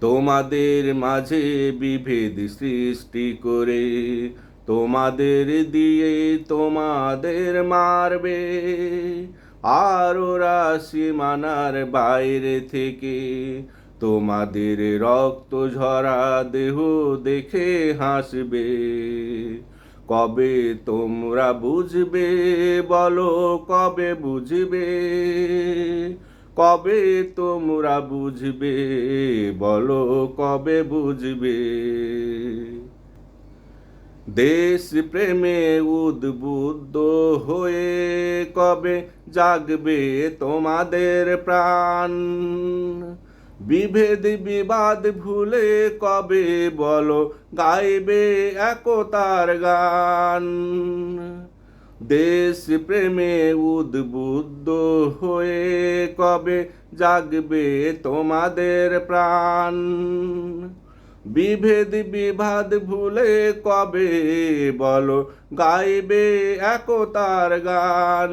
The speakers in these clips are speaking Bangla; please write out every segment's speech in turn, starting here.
তোমাদের মাঝে বিভেদ সৃষ্টি করে, তোমাদের দিয়ে তোমাদের মারবে। আর ওরা সীমানার বাইরে থেকে তোমাদের রক্ত ঝরা দেহ দেখে হাসবে। কবে তোমরা বুঝবে, বলো কবে বুঝবে? কবে তোমরা বুঝবে, বলো কবে বুঝবে? দেশ প্রেমে উদ্বুদ্ধ হয়ে কবে জাগবে তোমাদের প্রাণ? বিভেদ বিবাদ ভুলে কবে বলো গাইবে একতার গান? দেশ প্রেমে উদ্বুদ্ধ হয়ে কবে জাগবে তোমাদের প্রাণ? বিভেদ বিবাদ ভুলে কবে বলো গাইবে একতার গান?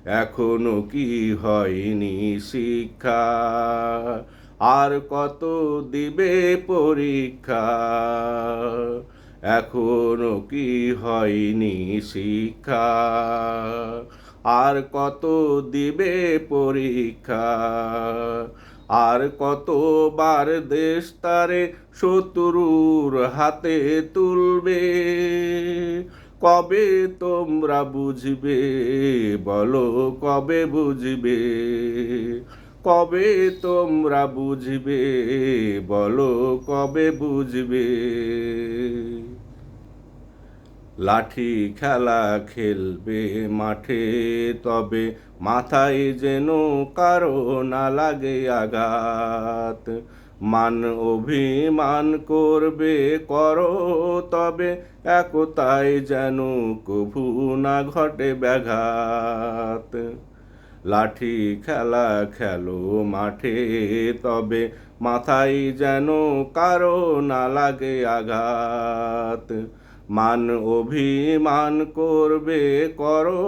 এখনো কি হয়নি শিক্ষা? আর কত দিবে পরীক্ষা? এখনো কি হয়নি শিক্ষা? আর কত দিবে পরীক্ষা? আর কতবার দেশ তারে শত্রুর হাতে তুলবে? কবে তোমরা বুঝবে, বলো কবে বুঝবে? কবে তোমরা বুঝবে, বলো কবে বুঝবে? লাঠি খেলা খেলবে মাঠে, তবে মাথায় যেন কারো না লাগে আঘাত। মান অভিমান করবে করো, তবে একতায় যেন কভু না ঘটে ব্যাঘাত। লাঠি খেলা খেলো মাঠে, তবে মাথায় যেন কারো না লাগে আঘাত। মান অভিমান করবে করো,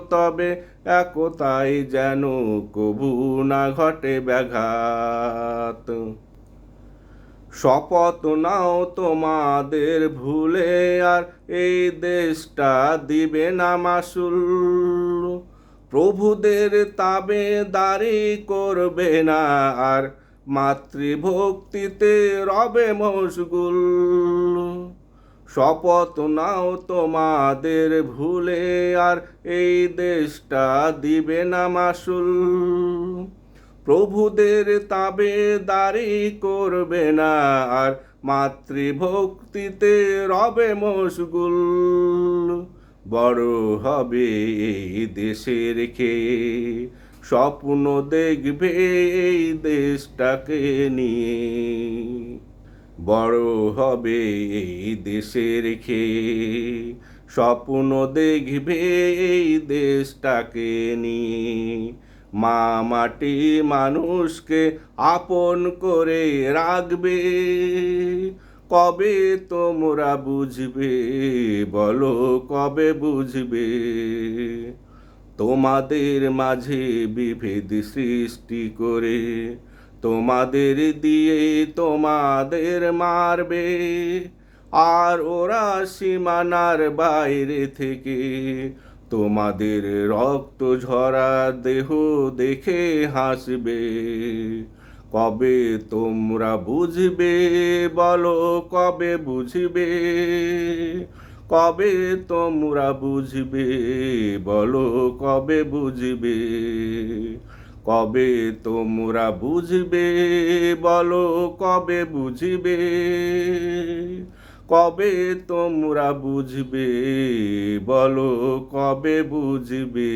তবে একতায় যেন কভু না ঘটে ব্যাঘাত। শপথ নাও তোমাদের ভুলে আর এই দেশটা দিবে না মাসুল। প্রভুদের তাবেদারি করবে না আর মাতৃভক্তিতে রবে মশগুল। শপথ নাও তোমাদের ভুলে আর এই দেশটা দিবে না মাসুল। প্রভুদের তাবেদারি করবে না আর মাতৃভক্তিতে রবে মশগুল। বড় হবে এই দেশের খেয়ে, স্বপ্ন দেখবে এই দেশটাকে নিয়ে। বড় হবে এই দেশের খেয়ে, স্বপ্ন দেখবে এই দেশটাকে নিয়ে। মা মাটি মানুষকে আপন করে রাখবে। কবে তোমরা বুঝবে, বলো কবে বুঝবে? তোমাদের মাঝে বিভেদ সৃষ্টি করে, তোমাদের দিয়ে তোমাদের মারবে। আর ওরা সীমানার বাইরে থেকে তোমাদের রক্ত ঝরা দেহ দেখে হাসবে। কবে তোমরা বুঝবে, বলো কবে বুঝবে? কবে তোমরা বুঝবে, বলো কবে বুঝবে? কবে তোমরা বুঝবে, বলো কবে বুঝবে? কবে তোমরা বুঝবে, বলো কবে বুঝবে?